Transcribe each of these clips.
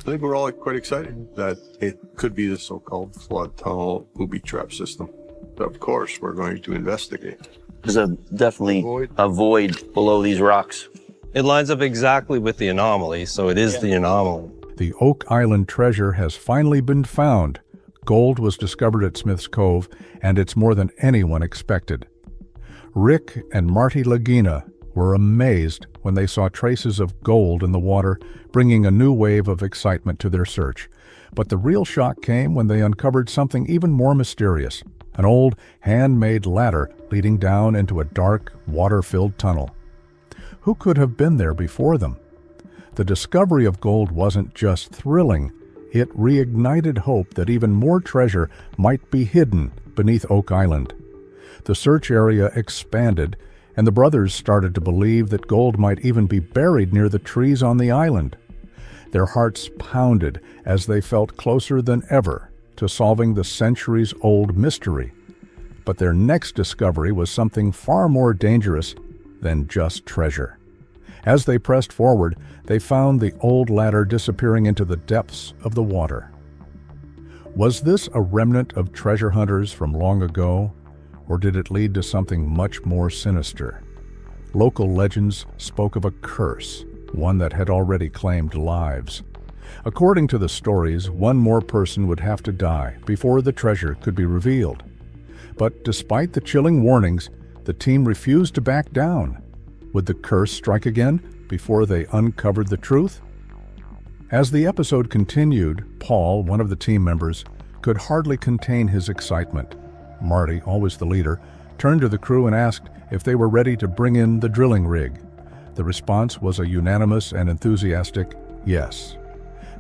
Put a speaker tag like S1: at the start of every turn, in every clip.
S1: I think we're all quite excited that it could be the so-called flood tunnel booby trap system. But of course, we're going to investigate.
S2: There's definitely a void below these rocks.
S3: It lines up exactly with the anomaly, so it is the anomaly.
S4: The Oak Island treasure has finally been found. Gold was discovered at Smith's Cove, and it's more than anyone expected. Rick and Marty Lagina were amazed when they saw traces of gold in the water, bringing a new wave of excitement to their search. But the real shock came when they uncovered something even more mysterious, an old handmade ladder leading down into a dark, water-filled tunnel. Who could have been there before them? The discovery of gold wasn't just thrilling, it reignited hope that even more treasure might be hidden beneath Oak Island. The search area expanded, and the brothers started to believe that gold might even be buried near the trees on the island. Their hearts pounded as they felt closer than ever to solving the centuries-old mystery. But their next discovery was something far more dangerous than just treasure. As they pressed forward, they found the old ladder disappearing into the depths of the water. Was this a remnant of treasure hunters from long ago, or did it lead to something much more sinister? Local legends spoke of a curse, one that had already claimed lives. According to the stories, one more person would have to die before the treasure could be revealed. But despite the chilling warnings, the team refused to back down. Would the curse strike again before they uncovered the truth? As the episode continued, Paul, one of the team members, could hardly contain his excitement. Marty, always the leader, turned to the crew and asked if they were ready to bring in the drilling rig. The response was a unanimous and enthusiastic yes.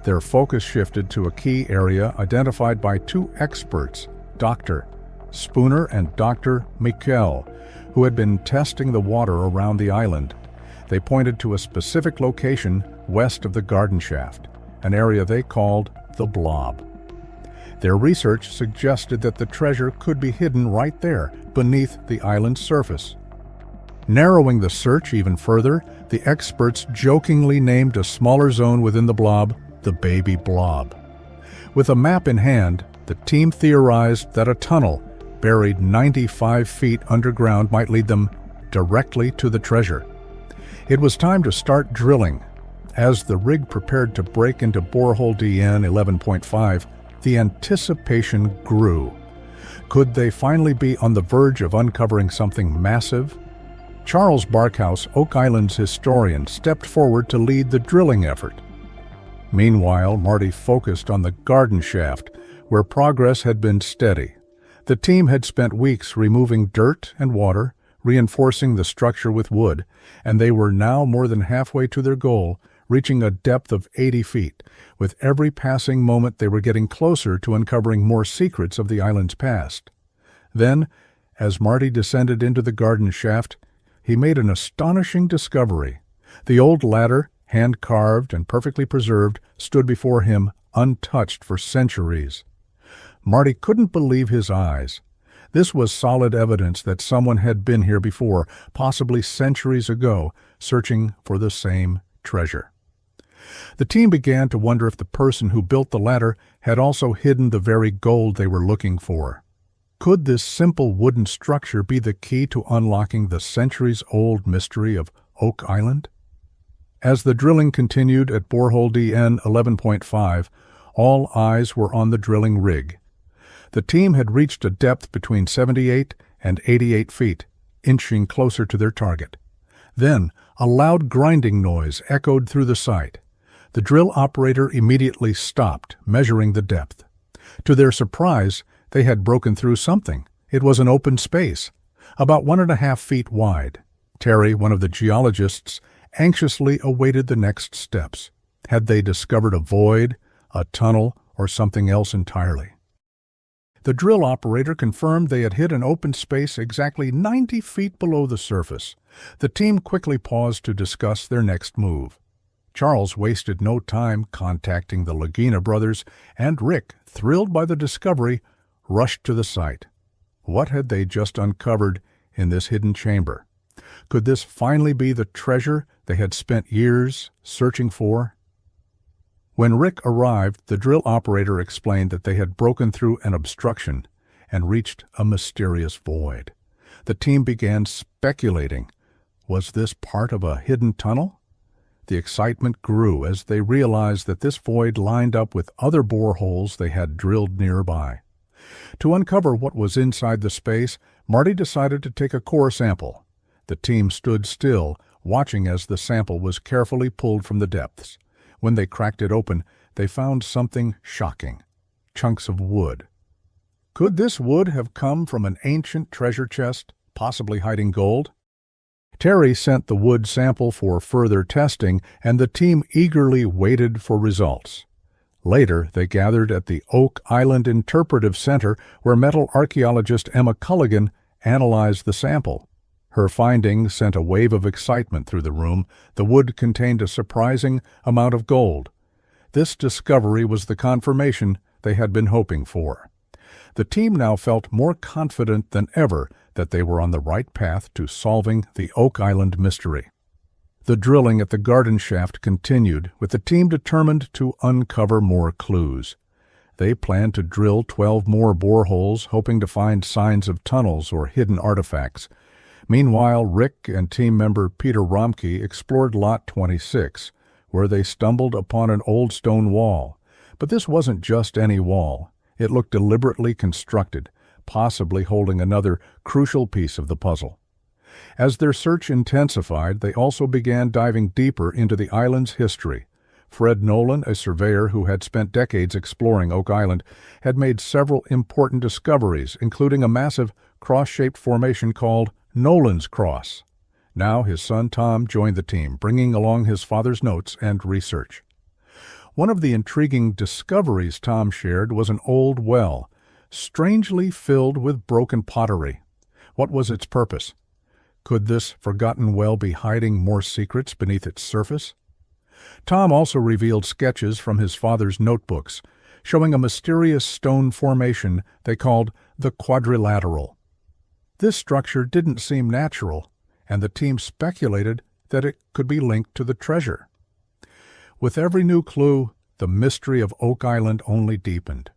S4: Their focus shifted to a key area identified by two experts, Dr. Spooner and Dr. Mikkel, who had been testing the water around the island. They pointed to a specific location west of the garden shaft, an area they called the Blob. Their research suggested that the treasure could be hidden right there, beneath the island's surface. Narrowing the search even further, the experts jokingly named a smaller zone within the blob the Baby Blob. With a map in hand, the team theorized that a tunnel buried 95 feet underground might lead them directly to the treasure. It was time to start drilling. As the rig prepared to break into borehole DN 11.5, the anticipation grew. Could they finally be on the verge of uncovering something massive? Charles Barkhouse, Oak Island's historian, stepped forward to lead the drilling effort. Meanwhile, Marty focused on the garden shaft, where progress had been steady. The team had spent weeks removing dirt and water, reinforcing the structure with wood, and they were now more than halfway to their goal, reaching a depth of 80 feet. With every passing moment, they were getting closer to uncovering more secrets of the island's past. Then, as Marty descended into the garden shaft, he made an astonishing discovery. The old ladder, hand-carved and perfectly preserved, stood before him untouched for centuries. Marty couldn't believe his eyes. This was solid evidence that someone had been here before, possibly centuries ago, searching for the same treasure. The team began to wonder if the person who built the ladder had also hidden the very gold they were looking for. Could this simple wooden structure be the key to unlocking the centuries-old mystery of Oak Island? As the drilling continued at borehole DN 11.5, all eyes were on the drilling rig. The team had reached a depth between 78 and 88 feet, inching closer to their target. Then, a loud grinding noise echoed through the site. The drill operator immediately stopped, measuring the depth. To their surprise, they had broken through something. It was an open space, about 1.5 feet wide. Terry, one of the geologists, anxiously awaited the next steps. Had they discovered a void, a tunnel, or something else entirely? The drill operator confirmed they had hit an open space exactly 90 feet below the surface. The team quickly paused to discuss their next move. Charles wasted no time contacting the Lagina brothers, and Rick, thrilled by the discovery, rushed to the site. What had they just uncovered in this hidden chamber? Could this finally be the treasure they had spent years searching for? When Rick arrived, the drill operator explained that they had broken through an obstruction and reached a mysterious void. The team began speculating. Was this part of a hidden tunnel? The excitement grew as they realized that this void lined up with other boreholes they had drilled nearby. To uncover what was inside the space, Marty decided to take a core sample. The team stood still, watching as the sample was carefully pulled from the depths. When they cracked it open, they found something shocking: chunks of wood. Could this wood have come from an ancient treasure chest, possibly hiding gold? Terry sent the wood sample for further testing, and the team eagerly waited for results. Later, they gathered at the Oak Island Interpretive Center, where metal archaeologist Emma Culligan analyzed the sample. Her findings sent a wave of excitement through the room. The wood contained a surprising amount of gold. This discovery was the confirmation they had been hoping for. The team now felt more confident than ever that they were on the right path to solving the Oak Island mystery. The drilling at the garden shaft continued, with the team determined to uncover more clues. They planned to drill 12 more boreholes, hoping to find signs of tunnels or hidden artifacts. Meanwhile, Rick and team member Peter Romke explored Lot 26, where they stumbled upon an old stone wall. But this wasn't just any wall. It looked deliberately constructed, possibly holding another crucial piece of the puzzle. As their search intensified, they also began diving deeper into the island's history. Fred Nolan, a surveyor who had spent decades exploring Oak Island, had made several important discoveries, including a massive cross-shaped formation called Nolan's Cross. Now his son Tom joined the team, bringing along his father's notes and research. One of the intriguing discoveries Tom shared was an old well, strangely filled with broken pottery. What was its purpose? Could this forgotten well be hiding more secrets beneath its surface? Tom also revealed sketches from his father's notebooks, showing a mysterious stone formation they called the Quadrilateral. This structure didn't seem natural, and the team speculated that it could be linked to the treasure. With every new clue, the mystery of Oak Island only deepened.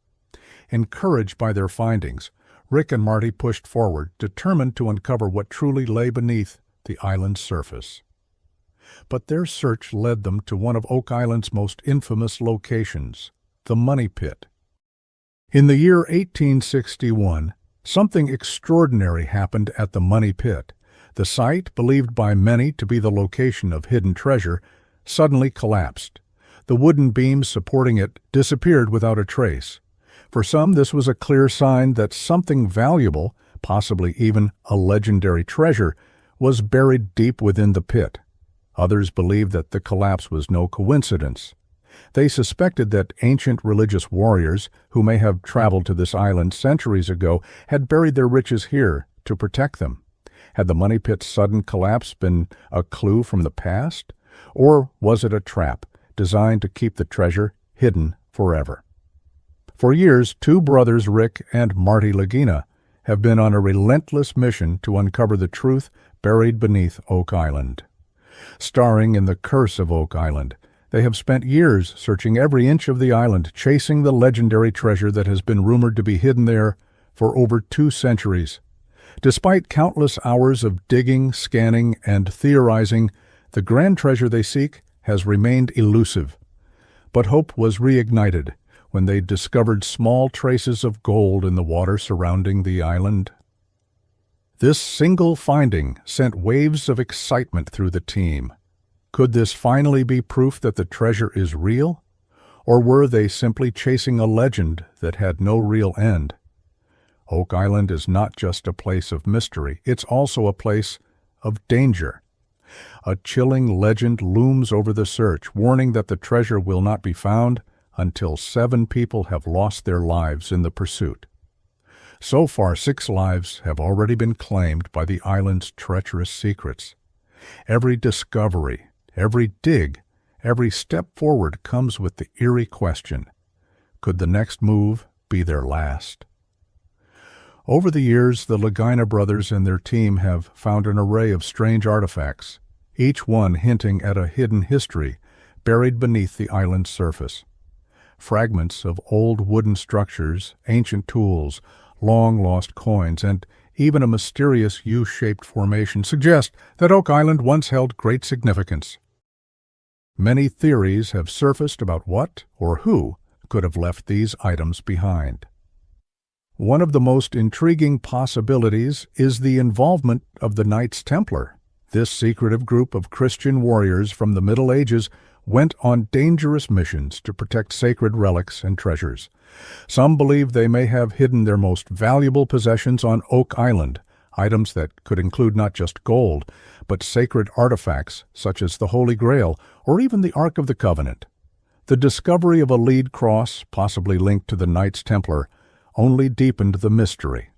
S4: Encouraged by their findings, Rick and Marty pushed forward, determined to uncover what truly lay beneath the island's surface. But their search led them to one of Oak Island's most infamous locations, the Money Pit. In the year 1861, something extraordinary happened at the Money Pit. The site, believed by many to be the location of hidden treasure, suddenly collapsed. The wooden beams supporting it disappeared without a trace. For some, this was a clear sign that something valuable, possibly even a legendary treasure, was buried deep within the pit. Others believed that the collapse was no coincidence. They suspected that ancient religious warriors, who may have traveled to this island centuries ago, had buried their riches here to protect them. Had the Money Pit's sudden collapse been a clue from the past? Or was it a trap designed to keep the treasure hidden forever? For years, two brothers, Rick and Marty Lagina, have been on a relentless mission to uncover the truth buried beneath Oak Island. Starring in The Curse of Oak Island, they have spent years searching every inch of the island, chasing the legendary treasure that has been rumored to be hidden there for over 2 centuries. Despite countless hours of digging, scanning, and theorizing, the grand treasure they seek has remained elusive. But hope was reignited when they discovered small traces of gold in the water surrounding the island. This single finding sent waves of excitement through the team. Could this finally be proof that the treasure is real? Or were they simply chasing a legend that had no real end? Oak Island is not just a place of mystery, it's also a place of danger. A chilling legend looms over the search, warning that the treasure will not be found until 7 people have lost their lives in the pursuit. So far, 6 lives have already been claimed by the island's treacherous secrets. Every discovery, every dig, every step forward comes with the eerie question: could the next move be their last? Over the years, the Lagina brothers and their team have found an array of strange artifacts, each one hinting at a hidden history buried beneath the island's surface. Fragments of old wooden structures, ancient tools, long-lost coins, and even a mysterious U-shaped formation suggest that Oak Island once held great significance. Many theories have surfaced about what or who could have left these items behind. One of the most intriguing possibilities is the involvement of the Knights Templar. This secretive group of Christian warriors from the Middle Ages went on dangerous missions to protect sacred relics and treasures. Some believe they may have hidden their most valuable possessions on Oak Island, items that could include not just gold, but sacred artifacts such as the Holy Grail or even the Ark of the Covenant. The discovery of a lead cross, possibly linked to the Knights Templar, only deepened the mystery.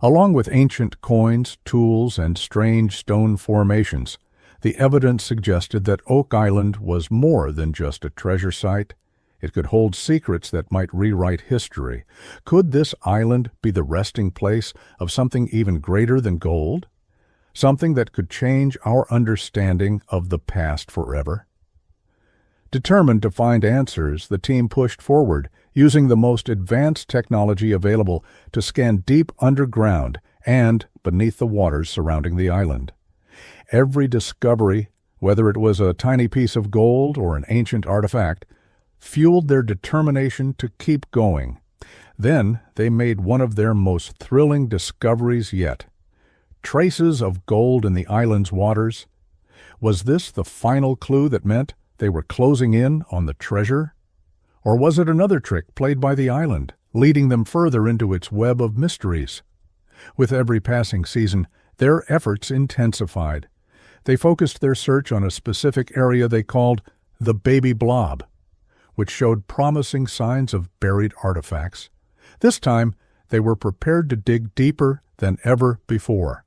S4: Along with ancient coins, tools, and strange stone formations, the evidence suggested that Oak Island was more than just a treasure site. It could hold secrets that might rewrite history. Could this island be the resting place of something even greater than gold? Something that could change our understanding of the past forever? Determined to find answers, the team pushed forward, using the most advanced technology available to scan deep underground and beneath the waters surrounding the island. Every discovery, whether it was a tiny piece of gold or an ancient artifact, fueled their determination to keep going. Then they made one of their most thrilling discoveries yet. Traces of gold in the island's waters. Was this the final clue that meant they were closing in on the treasure? Or was it another trick played by the island, leading them further into its web of mysteries? With every passing season, their efforts intensified. They focused their search on a specific area they called the Baby Blob, which showed promising signs of buried artifacts. This time, they were prepared to dig deeper than ever before.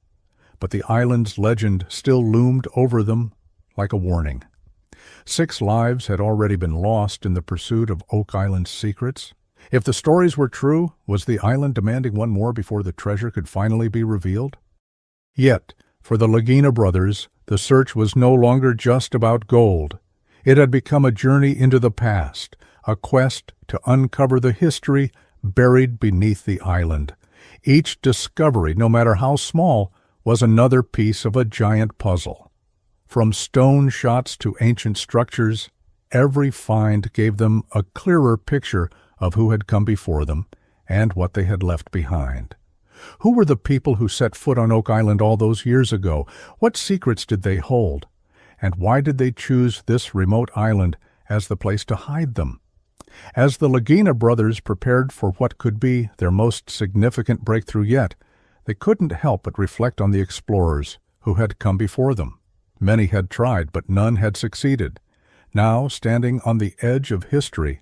S4: But the island's legend still loomed over them like a warning. 6 lives had already been lost in the pursuit of Oak Island's secrets. If the stories were true, was the island demanding one more before the treasure could finally be revealed? Yet, for the Lagina brothers, the search was no longer just about gold. It had become a journey into the past, a quest to uncover the history buried beneath the island. Each discovery, no matter how small, was another piece of a giant puzzle. From stone shots to ancient structures, every find gave them a clearer picture of who had come before them and what they had left behind. Who were the people who set foot on Oak Island all those years ago? What secrets did they hold? And why did they choose this remote island as the place to hide them? As the Lagina brothers prepared for what could be their most significant breakthrough yet, they couldn't help but reflect on the explorers who had come before them. Many had tried, but none had succeeded. Now, standing on the edge of history,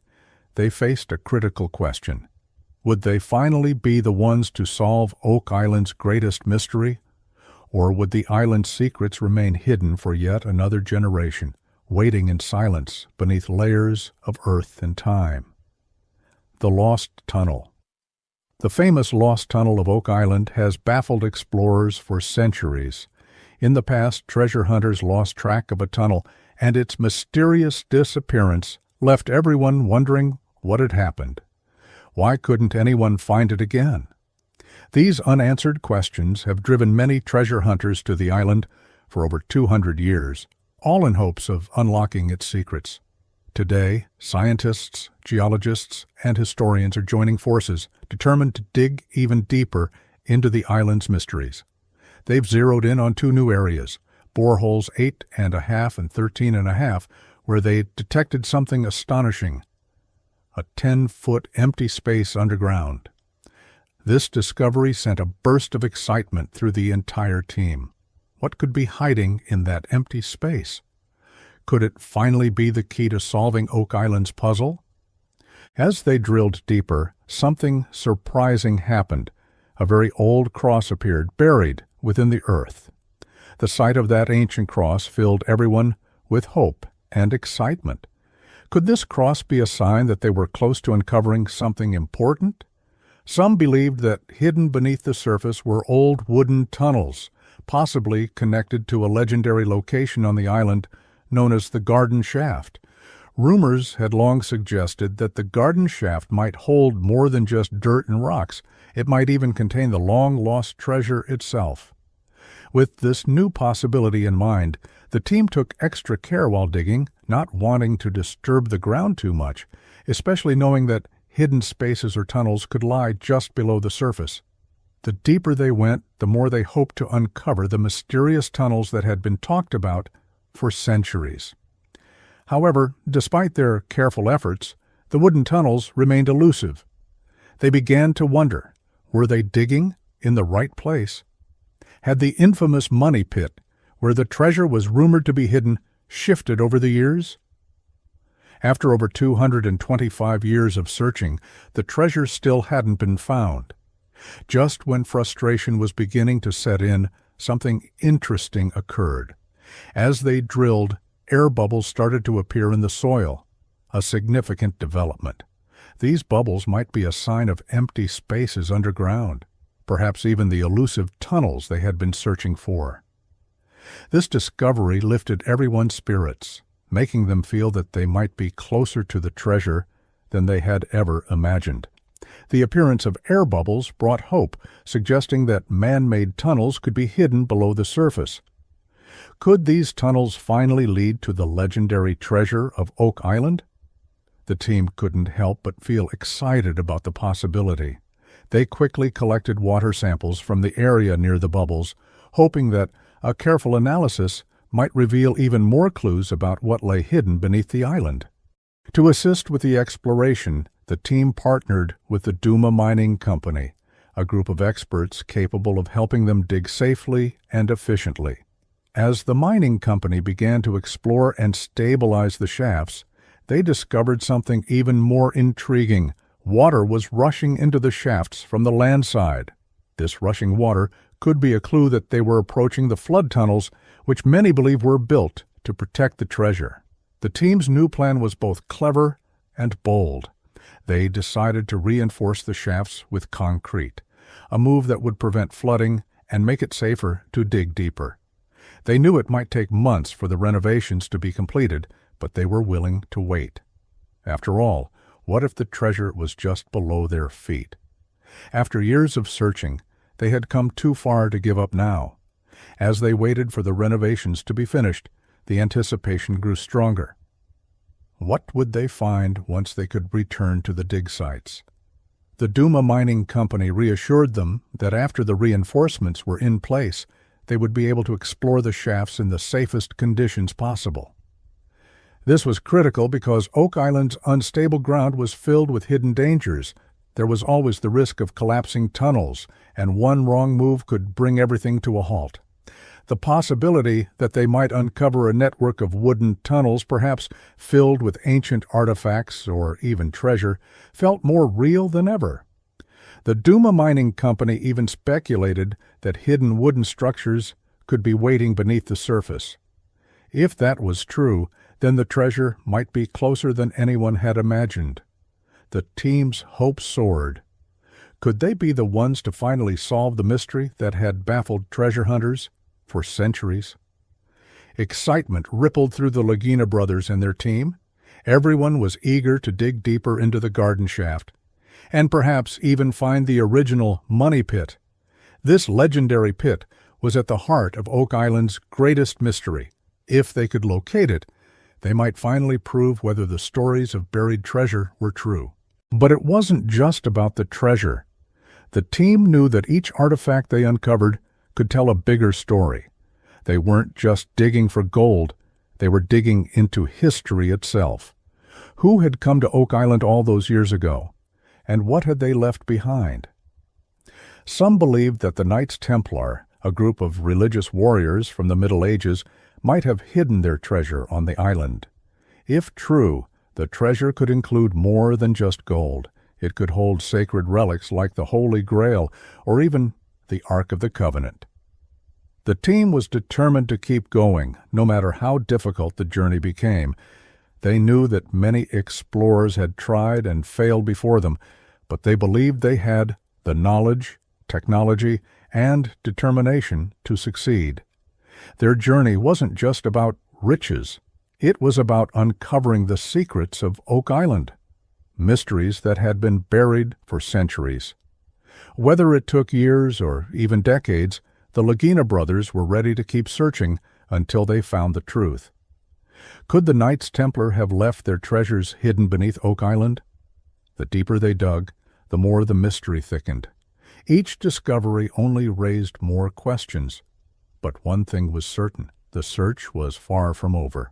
S4: they faced a critical question. Would they finally be the ones to solve Oak Island's greatest mystery? Or would the island's secrets remain hidden for yet another generation, waiting in silence beneath layers of earth and time? The Lost Tunnel. The famous Lost Tunnel of Oak Island has baffled explorers for centuries. In the past, treasure hunters lost track of a tunnel, and its mysterious disappearance left everyone wondering what had happened. Why couldn't anyone find it again? These unanswered questions have driven many treasure hunters to the island for over 200 years, all in hopes of unlocking its secrets. Today, scientists, geologists, and historians are joining forces, determined to dig even deeper into the island's mysteries. They've zeroed in on 2 new areas, boreholes 8.5 and 13.5, where they detected something astonishing: a 10-foot empty space underground. This discovery sent a burst of excitement through the entire team. What could be hiding in that empty space? Could it finally be the key to solving Oak Island's puzzle? As they drilled deeper, something surprising happened. A very old cross appeared, buried within the earth. The sight of that ancient cross filled everyone with hope and excitement. Could this cross be a sign that they were close to uncovering something important? Some believed that hidden beneath the surface were old wooden tunnels, possibly connected to a legendary location on the island known as the Garden Shaft. Rumors had long suggested that the garden shaft might hold more than just dirt and rocks. It might even contain the long-lost treasure itself. With this new possibility in mind, the team took extra care while digging, not wanting to disturb the ground too much, especially knowing that hidden spaces or tunnels could lie just below the surface. The deeper they went, the more they hoped to uncover the mysterious tunnels that had been talked about for centuries. However, despite their careful efforts, the wooden tunnels remained elusive. They began to wonder, were they digging in the right place? Had the infamous money pit, where the treasure was rumored to be hidden, shifted over the years? After over 225 years of searching, the treasure still hadn't been found. Just when frustration was beginning to set in, something interesting occurred. As they drilled, air bubbles started to appear in the soil, a significant development. These bubbles might be a sign of empty spaces underground, perhaps even the elusive tunnels they had been searching for. This discovery lifted everyone's spirits, making them feel that they might be closer to the treasure than they had ever imagined. The appearance of air bubbles brought hope, suggesting that man-made tunnels could be hidden below the surface. Could these tunnels finally lead to the legendary treasure of Oak Island? The team couldn't help but feel excited about the possibility. They quickly collected water samples from the area near the bubbles, hoping that a careful analysis might reveal even more clues about what lay hidden beneath the island. To assist with the exploration, the team partnered with the Duma Mining Company, a group of experts capable of helping them dig safely and efficiently. As the mining company began to explore and stabilize the shafts, they discovered something even more intriguing. Water was rushing into the shafts from the land side. This rushing water could be a clue that they were approaching the flood tunnels, which many believe were built to protect the treasure. The team's new plan was both clever and bold. They decided to reinforce the shafts with concrete, a move that would prevent flooding and make it safer to dig deeper. They knew it might take months for the renovations to be completed, but they were willing to wait. After all, what if the treasure was just below their feet? After years of searching, they had come too far to give up now. As they waited for the renovations to be finished, the anticipation grew stronger. What would they find once they could return to the dig sites? The Duma Mining Company reassured them that after the reinforcements were in place, they would be able to explore the shafts in the safest conditions possible. This was critical because Oak Island's unstable ground was filled with hidden dangers. There was always the risk of collapsing tunnels, and one wrong move could bring everything to a halt. The possibility that they might uncover a network of wooden tunnels, perhaps filled with ancient artifacts or even treasure, felt more real than ever. The Duma Mining Company even speculated that hidden wooden structures could be waiting beneath the surface. If that was true, then the treasure might be closer than anyone had imagined. The team's hope soared. Could they be the ones to finally solve the mystery that had baffled treasure hunters for centuries? Excitement rippled through the Lagina brothers and their team. Everyone was eager to dig deeper into the garden shaft, and perhaps even find the original money pit. This legendary pit was at the heart of Oak Island's greatest mystery. If they could locate it, they might finally prove whether the stories of buried treasure were true. But it wasn't just about the treasure. The team knew that each artifact they uncovered could tell a bigger story. They weren't just digging for gold, they were digging into history itself. Who had come to Oak Island all those years ago? And what had they left behind? Some believed that the Knights Templar, a group of religious warriors from the Middle Ages, might have hidden their treasure on the island. If true, the treasure could include more than just gold. It could hold sacred relics like the Holy Grail or even the Ark of the Covenant. The team was determined to keep going, no matter how difficult the journey became. They knew that many explorers had tried and failed before them, but they believed they had the knowledge, technology, and determination to succeed. Their journey wasn't just about riches. It was about uncovering the secrets of Oak Island, mysteries that had been buried for centuries. Whether it took years or even decades, the Lagina brothers were ready to keep searching until they found the truth. Could the Knights Templar have left their treasures hidden beneath Oak Island? The deeper they dug, the more the mystery thickened. Each discovery only raised more questions. But one thing was certain: the search was far from over.